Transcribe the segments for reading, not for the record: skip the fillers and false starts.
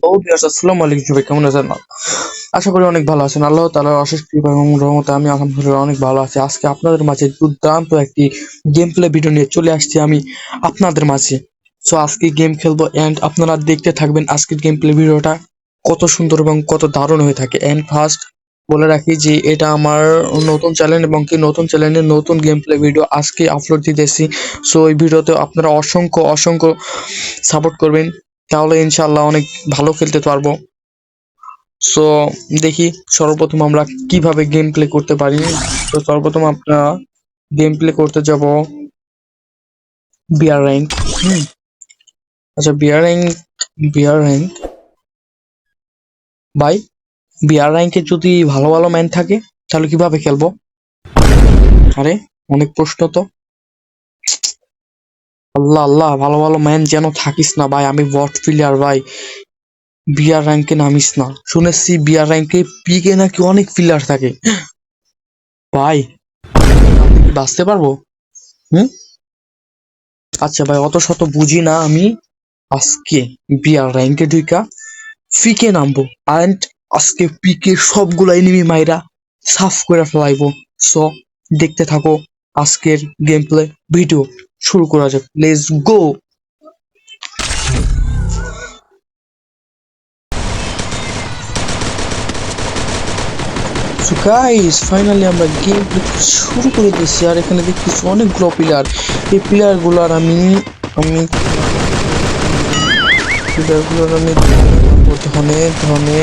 ও viewers, আসসালামু আলাইকুম। সবাই কেমন আছেন? আশা করি অনেক ভালো আছেন। আল্লাহ তাআলার অশেষ কৃপা এবং রহমতে আমি আলহামদুলিল্লাহ অনেক ভালো আছি। আজকে আপনাদের মাঝে দুর্দান্ত একটি গেম প্লে ভিডিও নিয়ে চলে আসছি আমি আপনাদের মাঝে। সো আজকে গেম খেলবো এন্ড আপনারা দেখতে থাকবেন আজকের গেম প্লে ভিডিওটা কত সুন্দর এবং কত দারুণ হয়ে থাকে। এন্ড ফার্স্ট বলে রাখি যে এটা আমার নতুন চ্যানেল এবং কি নতুন চ্যানেলে নতুন গেম প্লে ভিডিও আজকে আপলোড দিতেছি। সো এই ভিডিওতে আপনারা অসংখ্য অসংখ্য সাপোর্ট করবেন, তাহলে ইনশাআল্লাহ অনেক ভালো খেলতে পারবো। সো দেখি সর্বপ্রথম আমরা কিভাবে গেম প্লে করতে পারি। তো সর্বপ্রথম আমরা গেম প্লে করতে যাব বিআর র্যাঙ্ক। আচ্ছা, বিআর র্যাঙ্ক ভাই, বিআর র্যাঙ্কে যদি ভালো ভালো ম্যান থাকে তাহলে কিভাবে খেলবো? আরে অনেক প্রশ্ন তো। আল্লাহ আল্লাহ, ভালো ভালো ম্যান যেন থাকিস না ভাই, আমি বট প্লেয়ার ভাই। বিআর র্যাঙ্কে নামিস না, শুনেছি বিআর র্যাঙ্কে পিকে নাকি অনেক প্লেয়ার থাকে ভাই। আমি কি বাঁচতে পারবো? হুম। আচ্ছা ভাই, অত শত বুঝি না আমি। আজকে বিআর র্যাঙ্কে ঢুইকা পিকে নামবো এন্ড আজকে পিকে সবগুলা এনিমি মাইরা সাফ করে ফেলাইবো। সো দেখতে থাকো আজকের গেম প্লে ভিডিও। শুরু করা যাক, let's go. So guys, finally আমরা গেম প্লে শুরু করে দিয়েছি। আর এখানে দেখতেছি অনেকগুলো প্লেয়ার। এই প্লেয়ারগুলোর আমি আমি প্লেয়ারগুলোর আমি ধনে ধনে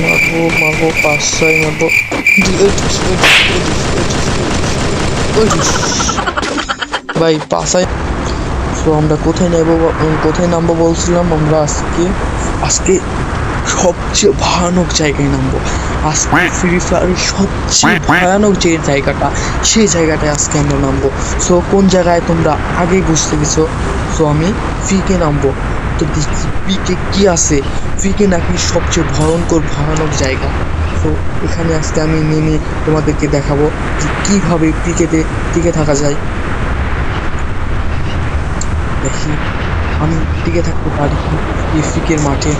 মারবো মারবো, পাঁচটায় মারবো। ভাই পাঁচায়। তো আমরা কোথায় নেবো, কোথায় নামবো বলছিলাম আমরা? আজকে আজকে সবচেয়ে ভয়ানক জায়গায় নামবো। আজকে ফ্রি ফায়ারের সবচেয়ে ভয়ানক যে জায়গাটা, সেই জায়গাটায় আজকে আমরা নামবো। সো কোন জায়গায় তোমরা আগেই বুঝতে গেছো। সো আমি ফিকে নামবো। তো দেখি পিকে কি আছে। পিকে নাকি সবচেয়ে ভয়ানক জায়গা। তো এখানে আজকে আমি নেমে তোমাদেরকে দেখাবো যে কিভাবে পিকেতে টিকে থাকা যায়। দেখি আমি টিকে থাকতে পারি এই ফিকের মাঠে।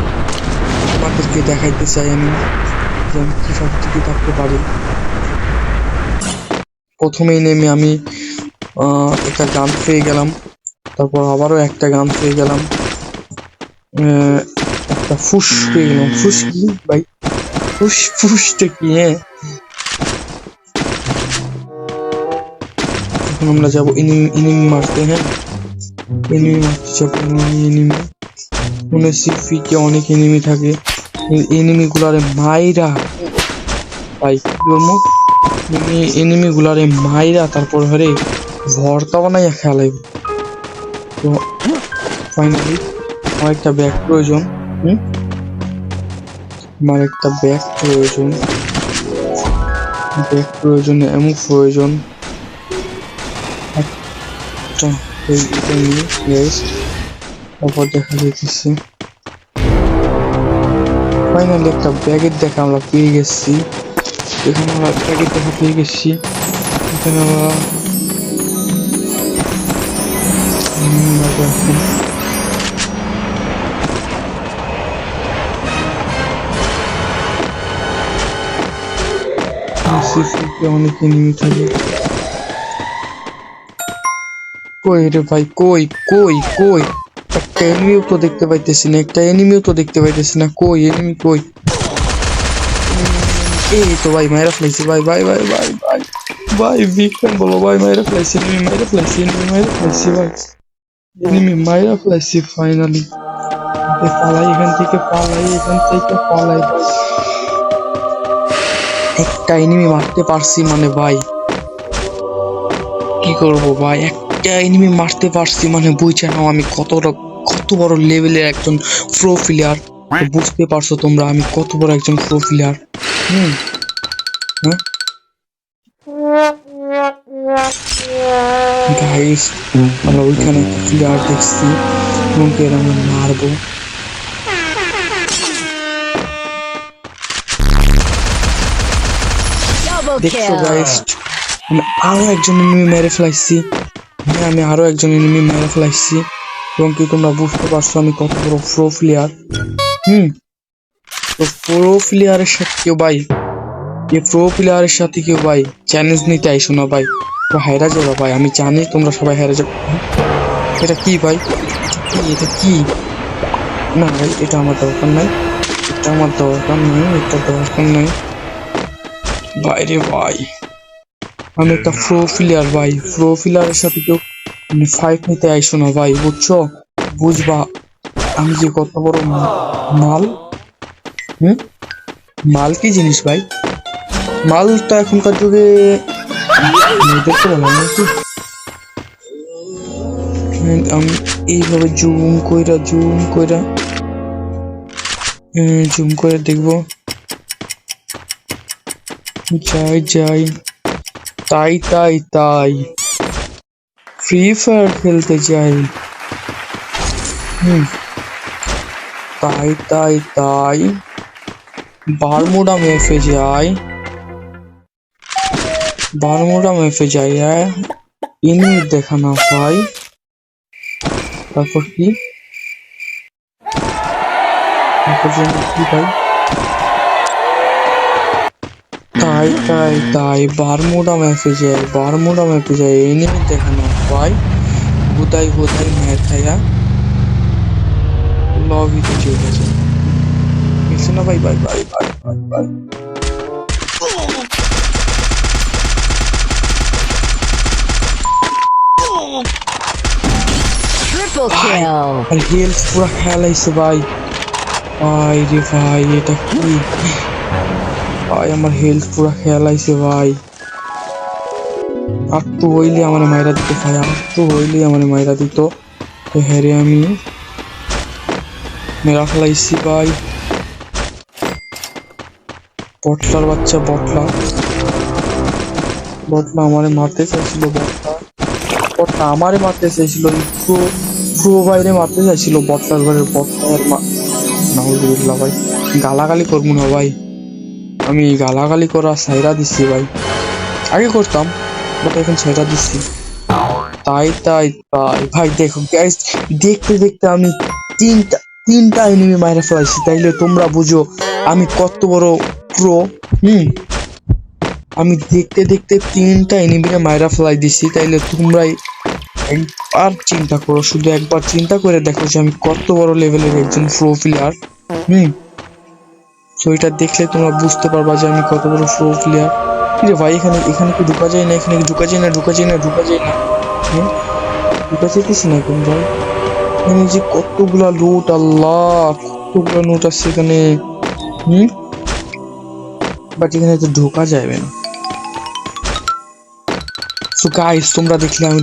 তোমাদেরকে দেখাইতে চাই আমি যে আমি কিভাবে টিকে থাকতে পারি। প্রথমেই নেমে আমি একটা গান পেয়ে গেলাম, তারপর আবারও একটা গান পেয়ে গেলাম, একটা ফুস পেয়ে গেলাম। ফুস কি ভাই? ফুসটা কি? হ্যাঁ, এখন আমরা যাবো এনিমি মারতে। হ্যাঁ, এনিমি মারতে যাবো। এনিমি শুনেছি ফিকে অনেক এনিমি থাকে। এনিমি গুলারে মাইরা ভাই কি বলবো, এনিমি গুলারে মাইরা তারপর হরে ভর্তা বানাইয়া খেলাই। তো ফাইনালি আমার একটা ব্যাগ প্রয়োজন। আমার একটা ব্যাগ প্রয়োজন, এমন প্রয়োজন একটা। এটা নিয়ে তারপর দেখা যাইতেছে ফাইনালি একটা ব্যাগের দেখা আমরা পেয়ে গেছি। এখানে আমরা ব্যাগের দেখা পেয়ে গেছি। এখানে আমরা অনেক এনিমি থাকে। কই রে ভাই, কই কই কই? একটা এনিমিও তো দেখতে পাইতেছি না, কই এনিমি কই? এই তো ভাই মাইরা ফেলাইছি ভাই ভাই ভাই ভাই ভাই ভাই বিজ্ঞান বলো ভাই, মাইরা ফেলাইছি এনিমি ভাই, এনিমি মাইরা ফেলাইছি ফাইনালি। পালাই এখান থেকে পালাই ভাই। একটা এনিমি মারতে পারছি মানে ভাই কি করবো ভাই, একটা এনিমি মারতে পারছি মানে বুঝে নাও আমি কত বড় লেভেলের একজন প্রো প্লেয়ার। বুঝতে পারছো তোমরা আমি কত বড় একজন প্রো প্লেয়ার। গাইস, আমরা ওইখানে একটা প্লেয়ার দেখছি এবং আমরা মারবো। দেখছো গাইস, আমি আরো একজন এনিমি মেরে ফেলাইছি। এবং কি তোমরা বুঝতে পারছো আমি কত বড় প্রো প্লেয়ার। তো প্রো প্লেয়ারের সাথে কেউ ভাই, এই প্রো প্লেয়ারের সাথে কেউ ভাই চ্যালেঞ্জ নিতে আইসো না ভাই, তো হেরা যাবে ভাই। আমি জানি তোমরা সবাই হেরে যাবে। এটা কি ভাই? এটা কি? না ভাই, এটা আমার দরকার নাই, এটা আমার দরকার নাই, এটা দরকার নাই ভাই রে ভাই। আমি একটা প্রো প্লেয়ার ভাই, প্রো প্লেয়ারের সাথে কেউ ফাইট নিতে আইসো না ভাই, বুঝছো? বুঝবা আমি যে কত বড় মাল। হুম মাল কি জিনিস ভাই? মাল তো এখনকার যুগে দেখতে পেলাম নাকি। আমি এইভাবে জুম করে দেখবো। যাই যাই, তাই তাই তাই ফ্রি ফায়ার খেলতে যাই। তাই তাই তাই বারমুডা মেফে যাই, ইনি দেখা না পাই। তারপর কি কি ভাই? তাই তাই তাই বারমুডা ম্যাপে যাই, এনিমি দেখা না পাই। হুদাই ম্যাথায়া লবিতে চলে গেছে। কিছু না ভাই, bye bye bye bye bye. Triple kill. Health পুরা খেলাইছে ভাই। ভাই রে ভাই, এটা কি ভাই? আমার হেলথ পুরা খেলাইছে ভাই। আর তো হইলে আমার মাইরা দিত ভাই, তো হেরে আমি মেরা ফেলাইছি ভাই। বটলার বাচ্চা, বটলা আমারে মারতে চাইছিল, বটলা আমারে মারতে চাইছিল, প্রো বাইরে মারতে চাইছিল। বটলার ঘরের বটলার নাউজুবিল্লাহ ভাই, গালাগালি করবো না ভাই, আমি গালাগালি করা সাইরা দিচ্ছি ভাই। আগে করতাম বাট এখন সাইরা দিচ্ছি। তাই তাই তাই ভাই দেখো গাইস, দেখতে দেখতে আমি তিনটা এনিমি মাইরা ফেলাইছি, তাইলে তোমরা বুঝো আমি কত বড় প্রো। আমি দেখতে দেখতে তিনটা এনিমিকে মাইরা ফেলাই দিছি, তাইলে তোমরাই একবার চিন্তা করো, শুধু একবার চিন্তা করে দেখো যে আমি কত বড় লেভেলের একজন প্রো প্লেয়ার। তো এটা দেখলে তোমরা বুঝতে পারবা যে আমি কত বড় প্রো প্লেয়ার। রে ভাই, এখানে কি ঢুকা যায় না? এখানে কি ঢুকা যায় না? ঢুকা যাইতেছি না এখন ভাই। এখানে যে কতগুলা লুট, আল্লাহ কতগুলা লুট আছে এখানে। বাট এখানে তো ঢোকা যাবে না। সো গাইস, তোমরা দেখলে আমি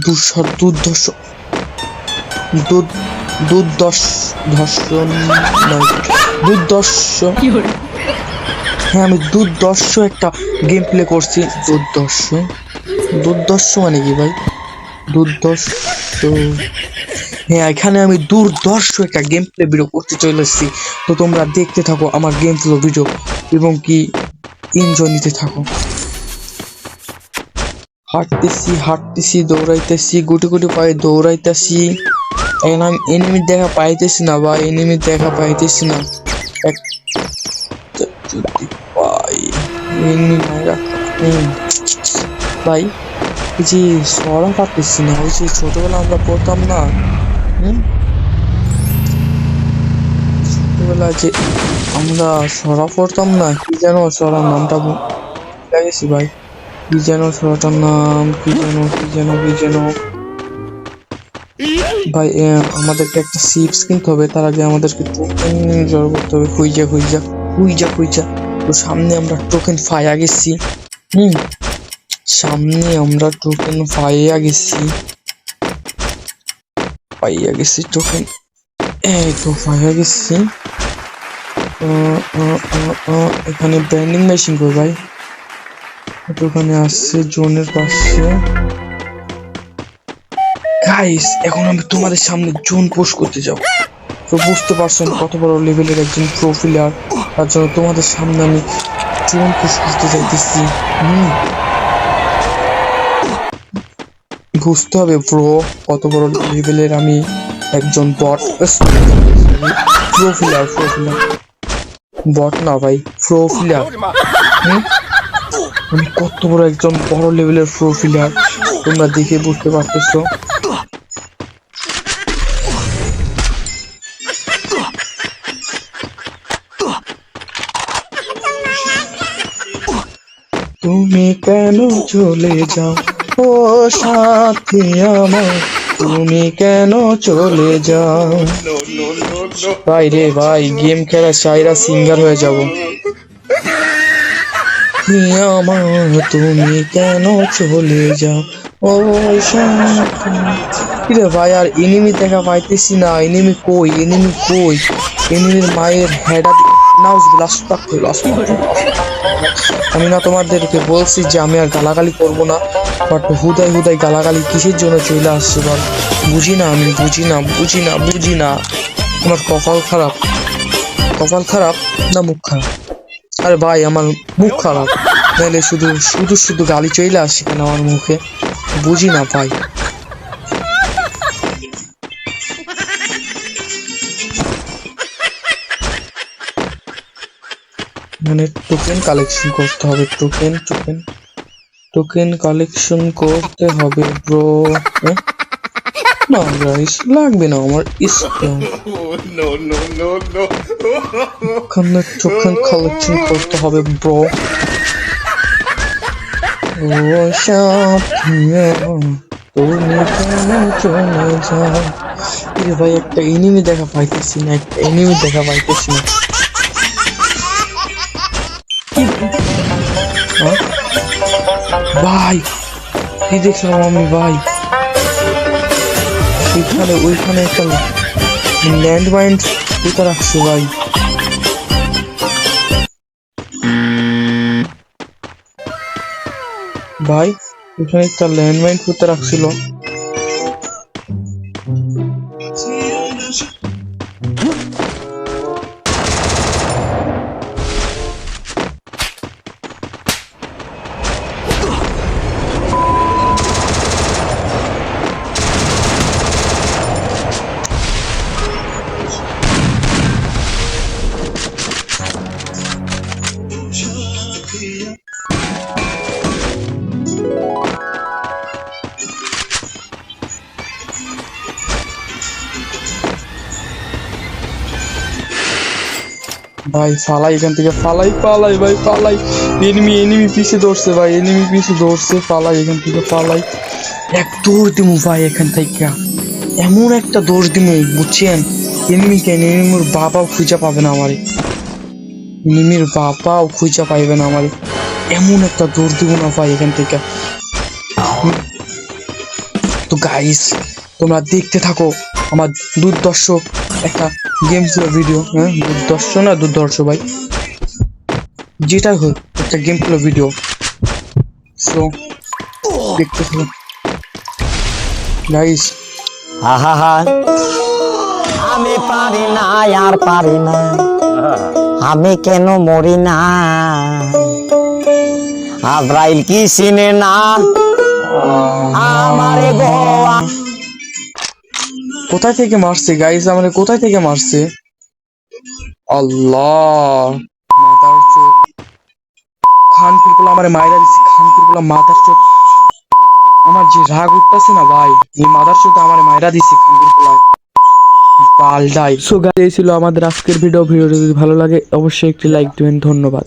হ্যাঁ, আমি দুর্দর্শ একটা গেম প্লে করছি। দুর্দর্শ মানে কি ভাই? দুর্দর্শ, হ্যাঁ, এখানে আমি দুর্দর্শ একটা গেম প্লে ভিডিও করতে চলে এসেছি। তো তোমরা দেখতে থাকো আমার গেম প্লে ভিডিও এবং কি এনজয় নিতে থাকো। হাঁটতেছি দৌড়াইতেছি, গুটি পায়ে দৌড়াইতেছি। এখন আমি এনিমির দেখা পাইতেছি না ভাই, ভাই এনিমি ভাই, এই যে সরা পারতেছি না। ওই যে ছোটবেলা আমরা পড়তাম না, ছোটবেলা যে আমরা সরা পড়তাম না, কি যেন সরার নামটা ভুলে গেছি ভাই। কি যেন সরাটার নাম, কি যেন ভাই। আমাদেরকে একটা চিপস কিনতে হবে, তার আগে আমাদেরকে টোকেন জড়ো করতে হবে। খুঁজা। তো সামনে আমরা টোকেন পাইয়া গেছি। টোকেন, এই তো পাইয়া গেছি। এখানে ব্যান্ডিং মেশিন কই ভাই? ওখানে আসছে জোনের পাশে। গাইস, এখন আমি তোমাদের সামনে জোন পোস্ট করতে যাব। তো বুঝতে পারছেন কত বড় লেভেলের একজন প্রো প্লেয়ার, তার জন্য তোমাদের সামনে আমি জোন পোস্ট করতে চাইতেছি। বুঝতে হবে ব্রো কত বড় লেভেলের আমি একজন বট, প্রোফিলার, বট না ভাই, প্রোফিলার। আমি কত বড় একজন বড় লেভেলের প্রোফিলার তোমরা দেখে বুঝতে পারতেছো। তুমি কেন চলে যাও ও সাথী আমার, তুমি কেন চলে যাও। ভাই রে ভাই, গেম খেলা চাইরা সিঙ্গার হয়ে যাব। আমার তুমি কেন চলে যাও ও সাথী। কিরে ভাই, আর এনিমি দেখা পাইতেছি না। এনিমি কই, এনিমির মায়ের হেডা নাউজুবিল্লাহ, আস্তাগফিরুল্লাহ। আমি না তোমাদেরকে বলছি যে আমি আর গালাগালি করব না, বাট হুদাই গালাগালি কিসের জন্য চলে আসছে বল। বুঝি না, আমি বুঝি না। আমার কপাল খারাপ না মুখ খারাপ? আরে ভাই, আমার মুখ খারাপ, নাহলে শুধু গালি চলে আসছে কেন আমার মুখে, বুঝি না ভাই। মানে টোকেন কালেকশন করতে হবে, টোকেন কালেকশন করতে হবে ব্রো। না গাইস, লাগবে না আমার ইসলাম। টোকেন কালেকশন করতে হবে ব্রো। ও সাথী তুমি কেন চলে যাও। ভাই, একটা এনিমি দেখা পাইতেছি না। ভাই কি দেখলাম আমি ভাই, ওইখানে একটা ল্যান্ডমাইন পুঁতে রাখছে ভাই। ওইখানে একটা ল্যান্ডমাইন পুঁতে রাখছিল। ভাই ফালাই এখান থেকে, পালাই ভাই, পালাই। এনিমি পিছে ধরছে ভাই, পালাই এখান থেকে, পালাই। এক দৌড় দিমু ভাই এখান থেকে, এমন একটা দৌড় দিমু বুঝছেন। এনিমির বাবাও খুঁজে পাবে না আমারে, এমন একটা দৌড় দিব না ভাই এখান থেকে। তো গাইস, তোমরা দেখতে থাকো আমার দুর্দর্শ একটা গেম প্লে ভিডিও। দুর্দর্শ ভাই, যেটা হোক একটা গেম প্লে ভিডিও। সো দেখতে থাকো গাইস। আমি পারি না, আর পারি না, আমি কেন মরি না। আজরাইল কি চিনে না আমারে গোয়া। কোথায় থেকে মারছে গাইস, আমারে কোথায় থেকে মারছে? আল্লাহ, মাদার চোদ, খান পিপল আমারে মাইরা দিছে, মাদার চোদ। আমার যে রাগ উঠতেছে না ভাই, এই মাদার চোদ আমারে মাইরা দিছে, খান পিপল পাল্টাই। সো গাইস, এই ছিল আমাদের আজকের ভিডিও। যদি ভালো লাগে অবশ্যই একটি লাইক দিবেন। ধন্যবাদ।